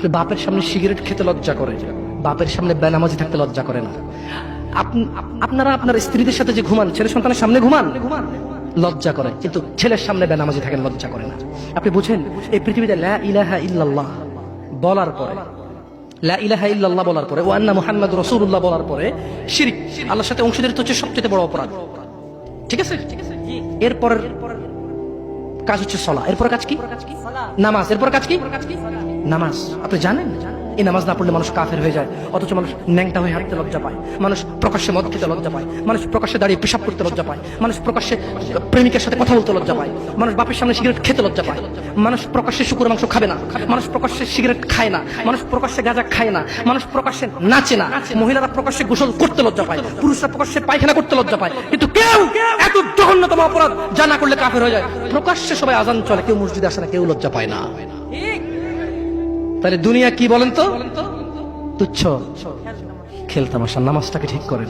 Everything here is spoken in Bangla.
আপনি বাপের সামনে সিগারেট খেতে লজ্জা করে, বাপের সামনে বেনামাজি থাকতে লজ্জা করে না। আপনারা আপনার স্ত্রীদের সাথে যে ঘুমান, ছেলে সন্তানের সামনে ঘুমান, লজ্জা করে, কিন্তু ছেলের সামনে বেনামাজি থাকেন লজ্জা করে না। আপনি বুঝেন, এই পৃথিবীতে লা ইলাহা ইল্লাল্লাহ বলার পরে, লা ইলাহা ইল্লাল্লাহ বলার পরে, ওয়া আন্না মুহাম্মাদুর রাসূলুল্লাহ বলার পরে শিরক, আল্লাহর সাথে অংশীদারিত্ব হচ্ছে সবচেয়ে বড় অপরাধ। ঠিক আছে? এরপর কাজ হচ্ছে সালাত, এরপর কাজ কি? নামাজ। এরপর কাজ কি? নামাজ। আপনি জানেন এই নামাজ না পড়লে মানুষ কাফের হয়ে যায়, অথচ মানুষ ন্যাংটা হয়ে হাঁটতে লজ্জা পায়, মানুষ প্রকাশ্যে মদ খেতে লজ্জা পায়, মানুষ প্রকাশ্যে দাঁড়িয়ে পেশাব করতে লজ্জা পায়, মানুষ প্রকাশ্যে প্রেমিকের সাথে কথা বলতে লজ্জা পায়, মানুষ বাপের সামনে সিগারেট খেতে লজ্জা পায়, মানুষ প্রকাশ্যে শুকর মাংস খাবে না, মানুষ প্রকাশ্যে সিগারেট খায় না, মানুষ প্রকাশ্যে গাঁজা খায় না, মানুষ প্রকাশ্যে নাচে না, মহিলারা প্রকাশ্যে গোসল করতে লজ্জা পায়, পুরুষরা প্রকাশ্যে পায়খানা করতে লজ্জা পায়, কিন্তু কেউ এত জঘন্যতম অপরাধ যা না করলে কাফের হয়ে যায়। প্রকাশ্যে সবাই আজান চলে, কেউ মসজিদে আসে না, কেউ লজ্জা পায় না। তাহলে দুনিয়া কি বলেন তো? তুচ্ছ খেলতামাশা। নামাজটাকে ঠিক করেন।